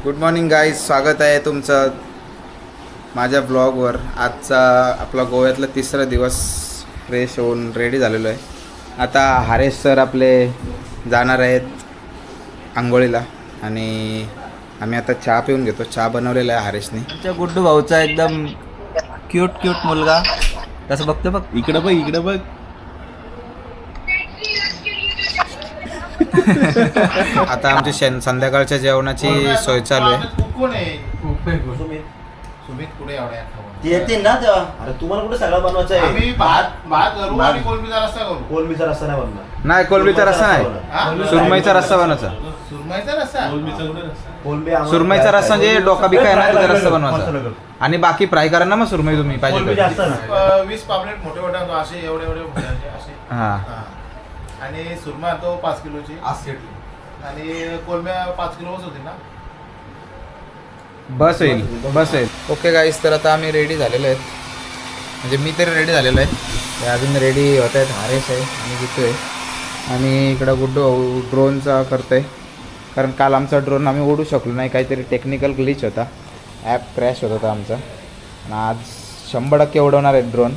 Good morning guys, स्वागत आहे तुमचं माझ्या ब्लॉगवर. आजचा आपला गोव्यातला तिसरा दिवस फ्रेश होऊन रेडी झालेलो आहे. आता हरेश सर आपले जाणार आहेत आंघोळीला आणि आम्ही आता चहा पिऊन घेतो. चहा बनवलेला आहे हरेशने. आमच्या गुड्डू भाऊचा एकदम क्यूट मुलगा तसं बघतो बघ. इकडं बघ. आता आमची संध्याकाळच्या जेवणाची सोय चालू आहे. सुमित कुठे एवढ्या येते ना तेव्हा. अरे तुम्हाला कुठे सगळं बनवायचं आहे? आम्ही भात करू आणि कोलंबीचा रस्सा करू. कोलंबीचा रस्सा नाही बनणार. नाही, कोलंबीचा रस्सा नाही, सुरमईचा रस्सा बनवायचा. सुरमईचा रस्सा. सुरमईचा रस्सा म्हणजे डोका बिका आहे ना, त्याचा रस्सा बनवायचा आणि बाकी फ्राय करा ना मग सुरमई तुम्ही पाहिजे. 20 पापलेट मोठे मोठे आणतो, असे एवढे मोठे असे. हां. आणि सुरमा तो 5 किलोची आणि कोलंब्या 5 किलो होती ना. बस होईल. ओके गाईस, तर आता आम्ही रेडी झालेलो आहेत. म्हणजे मी तरी रेडी झालेलो आहे. ते अजून रेडी होत आहेत. हरेश आहे आणि जितू आहे आणि इकडं गुड्डू ड्रोनचा करतो आहे. कारण काल आमचा ड्रोन आम्ही उडू शकलो नाही, काहीतरी टेक्निकल ग्लिच होता, ॲप क्रॅश होत होता आमचा. आणि आज 100% उडवणार आहेत ड्रोन.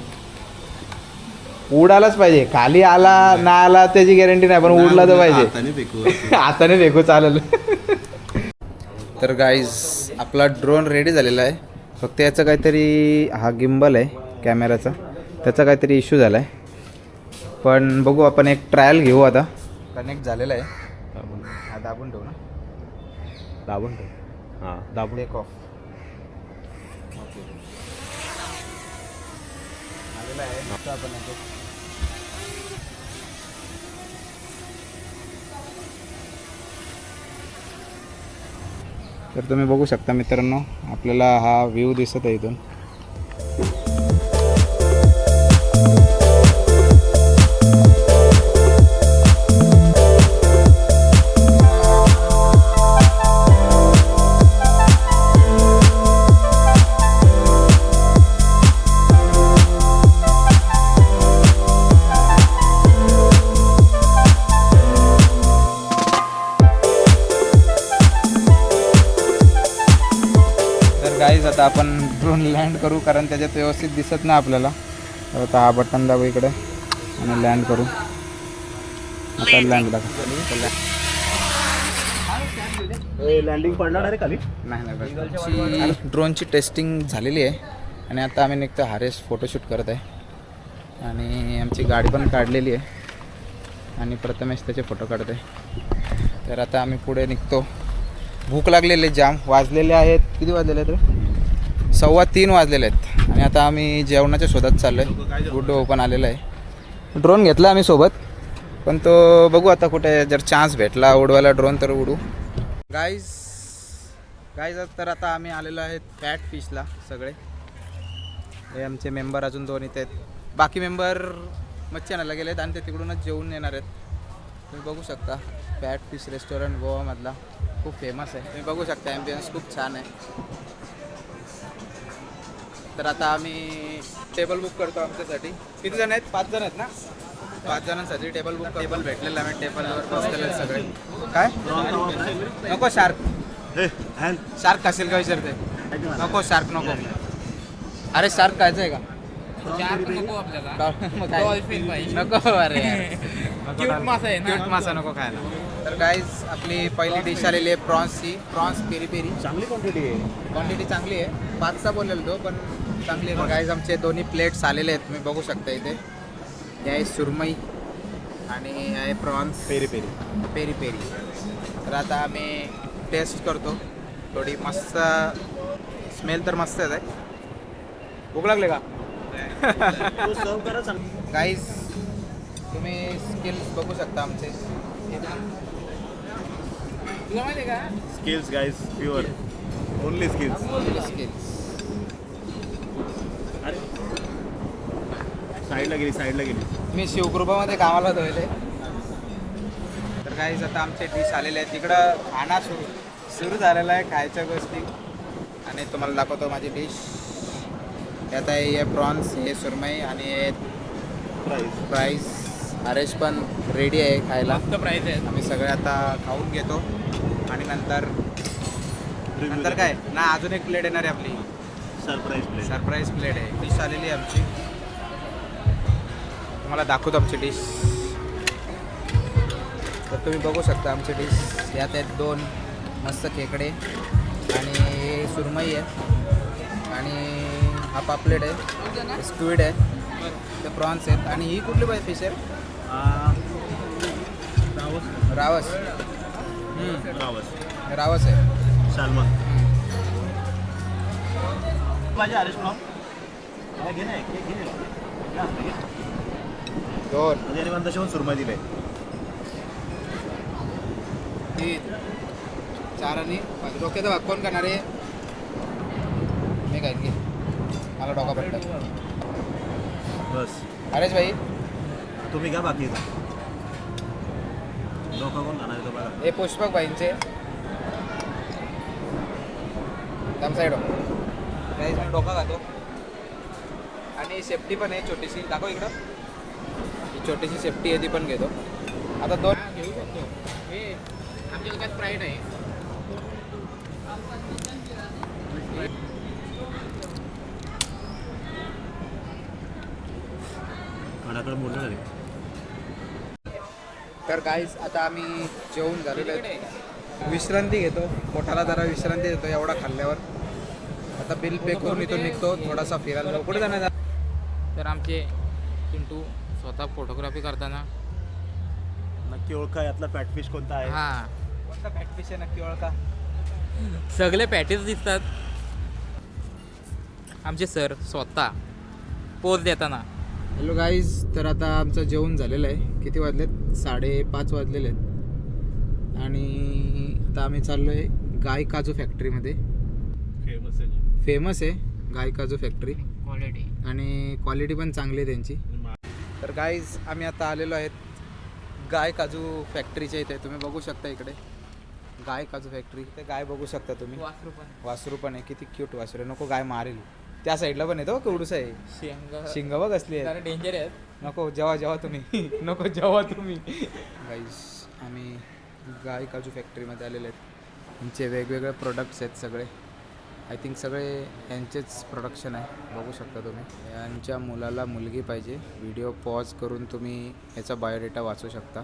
उडालाच पाहिजे, खाली आला ना आला त्याची गॅरंटी नाही, पण उडला तर पाहिजे. हाताने फेकू चालेल. तर गाईज आपला ड्रोन रेडी झालेला आहे. फक्त याचं काहीतरी हा गिम्बल आहे कॅमेराचा, त्याचा काहीतरी इश्यू झाला आहे. पण बघू, आपण एक ट्रायल घेऊ. आता कनेक्ट झालेला आहे. हा दाबून ठेवू ना, दाबून ठेव. हां, दाबून टेक ऑफ. ओके, आलेला आहे. आता आपण तर तुम्ही बघू शकता मित्रांनो, आपल्याला हा व्ह्यू दिसत आहे इथून. गाईज आता आपण ड्रोन लँड करू, कारण त्याच्यात व्यवस्थित दिसत नाही आपल्याला. तर आता हा बटन दाबू इकडे आणि लँड करू. आता लँड लँडिंग पडणार आहे खाली. नाही. ड्रोनची टेस्टिंग झालेली आहे आणि आता आम्ही निघतो. हरेश फोटोशूट करत आहे आणि आमची गाडी पण काढलेली आहे आणि प्रथमेश त्याचे फोटो काढत आहे. तर आता आम्ही पुढे निघतो. भूक लागलेले जाम, वाजलेले आहेत. किती वाजलेले आहेत रे? 2:15 वाजलेले आहेत आणि आता आम्ही जेवणाच्या शोधात चाललो आहे. गुड्डू पण आलेला आहे. ड्रोन घेतला आम्ही सोबत, पण तो बघू आता कुठे जर चान्स भेटला उडवायला ड्रोन तर उडू. गाईज तर आता आम्ही आलेलो आहेत फॅट फिशला. सगळे हे आमचे मेंबर अजून 2 इथे आहेत. बाकी मेंबर मच्छी आणायला गेले आहेत आणि ते तिकडूनच जेवून येणार आहेत. तुम्ही बघू शकता फॅट फिश रेस्टॉरंट गोवामधला खूप फेमस आहे. तुम्ही बघू शकता, ॲम्बियन्स खूप छान आहे. तर आता आम्ही टेबल बुक करतो आमच्यासाठी. किती जण आहेत? 5 जण आहेत ना. 5 जणांसाठी टेबल भेटलेलं आहे. टेबलवर बसलेले सगळे. काय नको? शार्क खाशील का विचारते? नको, शार्क नको. अरे शार्क खायचं आहे का? नको. अरे क्यूट मासा नको खायला. तर गाईज आपली पहिली डिश आलेली आहे प्रॉन्सची. Prawns peri peri. चांगली क्वांटिटी चांगली आहे. 5चा बोललेलो तो, पण चांगली आहे. गाईज आमचे 2 प्लेट्स आलेले आहेत. तुम्ही बघू शकता इथे. हे आहे सुरमई आणि आहे प्रॉन्स पेरी पेरी. तर आता आम्ही टेस्ट करतो. थोडी मस्त स्मेल तर मस्त आहे. भूक लागले का? गाईज तुम्ही स्किल्स बघू शकता आमचे. तुला माहिती आहे का? Skills guys, pure only skills. साईडला गेली. मी शिवकृपामध्ये कामाला धुवले. तर गाईज आता आमचे डिश आलेले आहेत. तिकडं खाना सुरू झालेला आहे, खायच्या गोष्टी. आणि तुम्हाला दाखवतो माझी डिश. त्यात आहे हे प्रॉन्स, हे सुरमई आणि हे फ्राईज. हरेश पण रेडी आहे खायला. मस्त प्राईस आहे. आम्ही सगळे आता खाऊन घेतो आणि नंतर नंतर काय ना अजून एक प्लेट येणार आहे आपली सरप्राईज प्लेट. सरप्राईज प्लेट आहे. डिश आलेली आहे आमची. तुम्हाला दाखवतो आमची डिश. तर तुम्ही बघू शकता आमची डिश. यात आहेत 2 मस्त खेकडे आणि हे सुरमई आहे आणि हा पापलेट आहे, स्क्विड आहे, ते प्रॉन्स आहेत आणि ही कुठली पाहिजे फिश आहे? रावस. रावस आहे. सॅल्मन. माझे हरेश प्रॉन. घे ना एक घे. 2 म्हणजे बंदशेवून सुरमई दिले. 3 4 आणि 5. डोक्याचा भाग कोण करणार आहे? मी काय घे, मला डोका पडतात. बस हरेश भाई तुम्ही घ्या बाकी डोका कोण खाणार तो बघा. हे पुष्पक भाईंचे दम साईड राईस मी डोका खातो आणि सेफ्टी पण आहे छोटीशी. दाखव इकडं. ही छोटीशी सेफ्टी आहे ती पण घेतो. आता 2 घेऊ शकतो. हे आमच्या दुकानात स्प्राईट आहे. कोणाकडे मोठं झाले. तर गाईज आता आम्ही जेवून झालेलो आहे. विश्रांती घेतो. पोटाला जरा विश्रांती देतो एवढा खाल्ल्यावर. आता बिल पे करून इथून निघतो. थोडासा फिरायला जाऊ. कुठे जाणार? तर आमचे चिंटू स्वतः फोटोग्राफी करताना नक्की ओळखा यातला फॅटफिश कोणता आहे. हां कोणता फॅटफिश आहे नक्की ओळखा. सगळे पॅटीज दिसतात आमचे सर स्वतः पोज देताना. Hello guys. तर आता आमचं जेवण झालेलं आहे. किती वाजलेत? 5:30 वाजलेले आहेत आणि आता आम्ही चाललो आहे गाय काजू फॅक्टरीमध्ये. फेमस आहे गाय काजू फॅक्टरी क्वालिटी आणि क्वालिटी पण चांगली आहे त्यांची. तर गाईज आम्ही आता आलेलो आहेत गाय काजू फॅक्टरीच्या इथे. तुम्ही बघू शकता इकडे गाय काजू फॅक्टरी. ते गाय बघू शकता तुम्ही. वासरू पण आहे. किती क्यूट वासरू आहे. नको गाय मारेल. त्या साईडला पण येतो केवढूस आहे. शिंग बघ असली आहे. डेंजर आहेत. नको जेव्हा तुम्ही नको जेव्हा तुम्ही. गाईज आम्ही गाय काजू फॅक्टरीमध्ये आलेले आहेत. यांचे वेगवेगळे प्रोडक्ट्स आहेत सगळे. आय थिंक सगळे यांचेच प्रोडक्शन आहे. बघू शकता तुम्ही. यांच्या मुलाला मुलगी पाहिजे. व्हिडिओ पॉज करून तुम्ही याचा बायोडेटा वाचू शकता.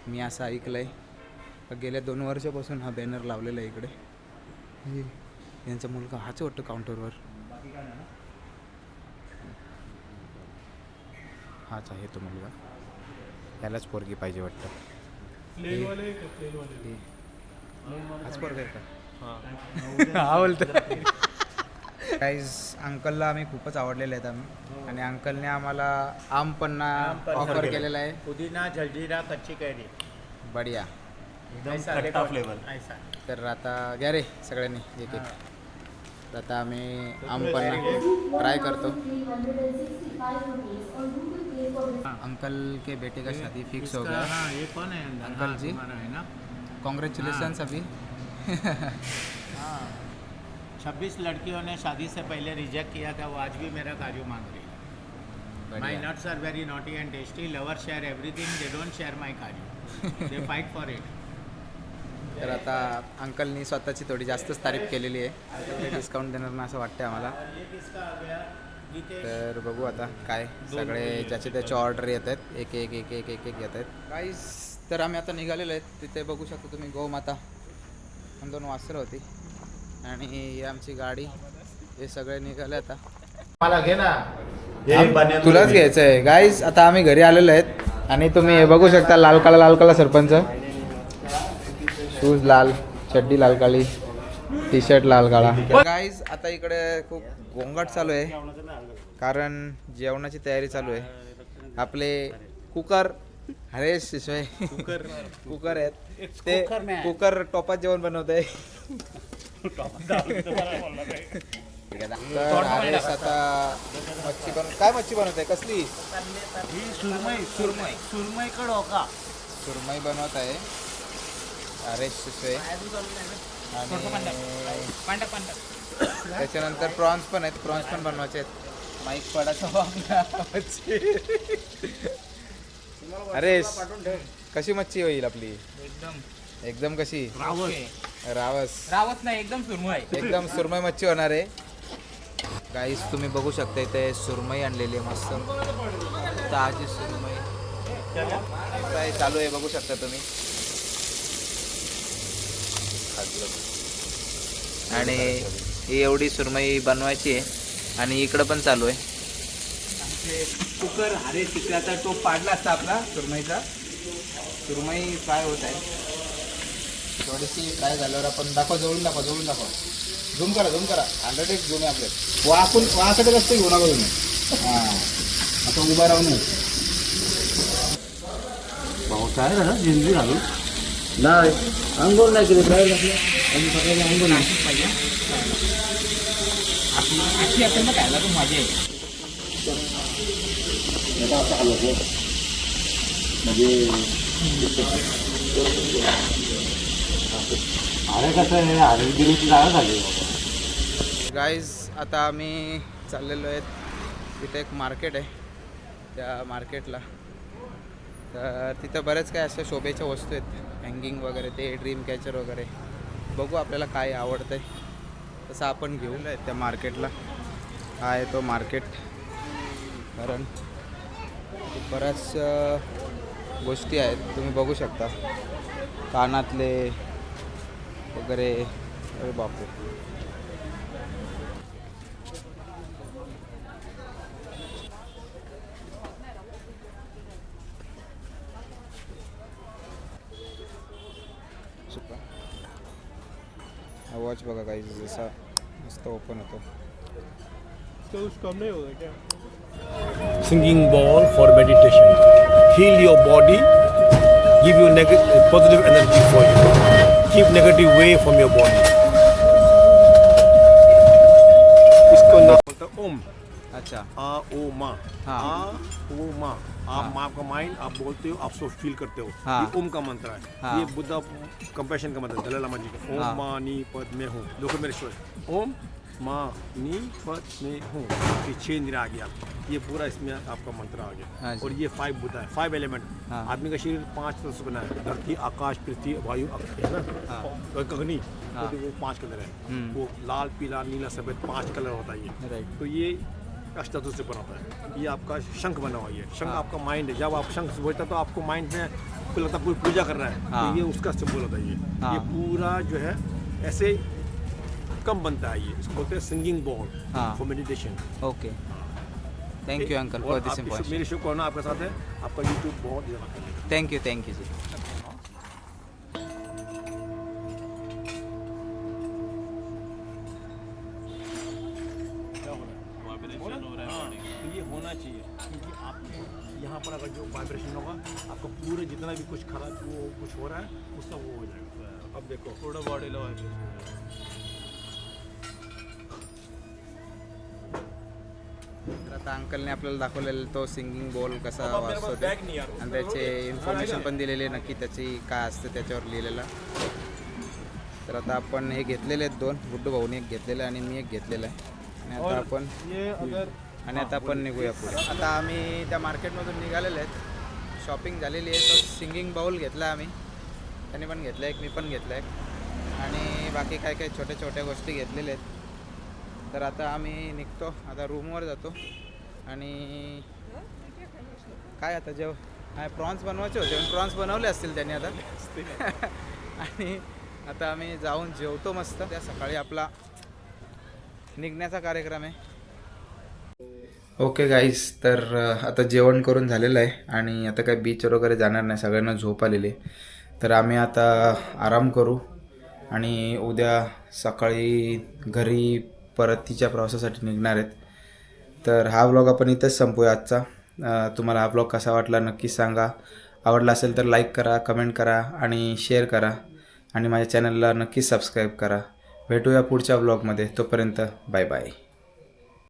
मी असं ऐकलं आहे गेल्या 2 वर्षापासून हा बॅनर लावलेला आहे इकडे. यांचा मुलगा हाच वाटतं काउंटरवर. हाच आहे तो मुलगा. यालाच पोरगी पाहिजे वाटतं. हाच पोरगा आहे का? हा बोलतो. गाईज अंकलला आम्ही खूपच आवडलेले आहेत आम्ही आणि अंकलने आम्हाला आम पन्ना ऑफर केलेला आहे. पुदीना जलजीरा कच्ची कैरी बढिया. एकदम खट्टा फ्लेवर. तर आता घ्या रे सगळ्यांनी एक एक. तर आता आम्ही आम पन्ना ट्राय करतो. अंकल के बेटे का शादी फिक्स हो गया. हाँ ये कौन है अंकल जी हमारा है ना कॉन्ग्रेचुलेसन्स. अभी हाँ 26 लड़कियों ने शादी से पहले रिजेक्ट किया था. वो आज भी मेरा काजू मांग रही है. My nuts are very naughty and tasty. Lover share everything. They don't share my काजू. They fight for it. तर आता अंकलनी स्वतःची थोडी जास्तच तारीफ केलेली आहे. डिस्काउंट देणार ना असं वाटतं आम्हाला. तर बघू आता काय. सगळे ज्याचे त्याचे ऑर्डर येत आहेत. एक एक एक एक एक एक येत आहेत. काहीच. तर आम्ही आता निघालेलो आहेत. तिथे बघू शकतो तुम्ही गोमाता आणि 2 वासरं होती आणि ही आमची गाडी. हे सगळे निघाले आता. मला घे ना. तुलाच घ्यायचं आहे. गाईज आता आम्ही घरी आलेलो आहेत आणि तुम्ही हे बघू शकता लाल काला सरपंच. शूज लाल, चड्डी लाल काळी, टी शर्ट लाल काळा. गाईज आता इकडे खूप गोंगाट चालू आहे कारण जेवणाची तयारी चालू आहे. आपले कुकर हरेश शिशोय कुकर आहेत ते. कुकर टोपात जेवण बनवत आहे. हरेश आता मच्छी काय मच्छी बनवत आहे? कसली? सुरमई का डोका. सुरमई बनवत आहे हरेश शिशोय. आणि त्याच्यानंतर प्रॉन्स पण आहेत. प्रॉन्स पण बनवायचे आहेत. माईक पडायचा हरेश कशी मच्छी होईल आपली? एकदम एकदम कशी ओके. रावस रावत नाही एकदम सुरमई. एकदम सुरमई मच्छी होणार आहे. गाईस तुम्ही बघू शकता इथे सुरमई आणलेली आहे मस्त ताजी सुरमई काय चालू आहे बघू शकता तुम्ही. आणि ही एवढी सुरमई बनवायची आहे आणि इकडं पण चालू आहे. कुकर हारे तिकडाचा टोप पाडला असता आपला सुरमईचा. सुरमई फ्राय होत आहे थोडीशी फ्राय झाल्यावर आपण जवळून दाखव झूम करा 100x झूम आहे आपले. वाकडे जास्त घेऊ नका तुम्ही. हां आता उभा राहून काय ना जिंदगी घालून नाही अंघोळ नाही केली बाहेर नसलं अंघोळ नाही. अशी आपण मग खायला पण मजा आहे. अरे कसं आहे अरे गिरीची जागा झाली. गाईज आता आम्ही चाललेलो आहेत तिथे एक मार्केट आहे त्या मार्केटला. तर तिथं बरेच काय अशा शोभेच्या वस्तू आहेत हँगिंग वगैरे ते ड्रीम कॅचर वगैरे. बघू आपल्याला काय आवडतं आहे तसं आपण घेऊन आहे त्या मार्केटला. हा आहे तो मार्केट. कारण बऱ्याच गोष्टी आहेत तुम्ही बघू शकता कानातले वगैरे. अरे बापरे हा वॉच बघा काही जसा मस्त ओपन होतो. Singing bowl for meditation. Heal your body, give you positive energy for you. Keep negative away from your body. इसको नाम बोलता है ओम. अच्छा आ ओ मा. हाँ. आ ओ मा. आप आपका माइंड आप बोलते हो आप सो फील करते हो. हाँ. ये ओम का मंत्र है. हाँ. ये बुद्धा कंपैशन का मंत्र है दलाई लामा जी का. ओम हाँ. मानी पद में हूँ. देखो मेरे स्वर. ओम मानी पद में हूँ. ये 6 इंद्रियाँ आ गया. ये पूरा इसमें आपका मंत्र आ गया. हाँ जी. और ये 5 बुद्धा है 5 एलिमेंट. हाँ. आदमी का शरीर 5 तत्व से बना है. धरती आकाश पृथ्वी वायु है ना. हाँ. और अग्नि. हाँ. तो वो 5 कलर है. हम्म. वो लाल पीला नीला सफेद 5 कलर होता है ये. राइट. तो ये अष्टधातु से बना होता है. ये आपका शंख बना हुआ है. शंख हाँ. आपका माइंड है. जब आप शंख सोचते हैं तो आपको माइंड में आपको लगता है कोई पूजा कर रहा है. हाँ. तो ये उसका सिंबल होता है ये. हाँ. ये पूरा जो है ऐसे कम बनता है. ये इसको बोलते हैं सिंगिंग बॉल हाँ. For meditation. Okay thank you uncle for this information. मेरी शुभकामना आपके साथ है. आपका यूट्यूब बहुत ज़्यादा. Thank you ji. तो ये होना चाहिए क्योंकि आप यहाँ पर अगर जो वाइब्रेशन होगा आपका पूरे जितना भी कुछ खराब वो कुछ हो रहा है उसका वो हो जाएगा. अब देखो थोड़ा बॉडी लो. तर आता अंकलने आपल्याला दाखवलेला तो सिंगिंग बोल कसा वाजतो ते बैग नहीं यार. आणि त्याचे इन्फॉर्मेशन पण दिलेली आहे नक्की त्याची काय असते त्याच्यावर लिहिलेलं. तर आता आपण हे घेतलेले आहेत 2. गुड्डू भाऊने एक घेतलेलं आहे आणि मी एक घेतलेलं आहे. आणि आता आपण निघूया पुढे. आता आम्ही त्या मार्केटमधून निघालेले आहेत. शॉपिंग झालेली आहे. तो सिंगिंग बाऊल घेतला आम्ही. त्यांनी पण घेतला एक मी पण घेतला एक आणि बाकी काय काय छोट्या छोट्या गोष्टी घेतलेल्या आहेत. तर आता आम्ही निघतो आता रूमवर जातो. आणि काय आता प्रॉन्स बनवायचे होते पण प्रॉन्स बनवले असतील त्यांनी आता. आणि आता आम्ही जाऊन जेवतो मस्त. त्या सकाळी आपला निघण्याचा कार्यक्रम आहे. ओके गाईस तर आता जेवण करून झालेलं आहे आणि आता काय बीचवर वगैरे जाणार नाही. सगळ्यांना झोप आलेली आहे. तर आम्ही आता आराम करू आणि उद्या सकाळी घरी परतीच्या प्रवासासाठी निघणार आहेत. तर हा व्लॉग आपण इथंच संपूया आजचा. तुम्हाला हा व्लॉग कसा वाटला नक्की सांगा. आवडला असेल तर लाईक करा, कमेंट करा आणि शेअर करा आणि माझ्या चॅनलला नक्की सबस्क्राईब करा. भेटूया पुढच्या व्लॉगमध्ये. तोपर्यंत बाय बाय.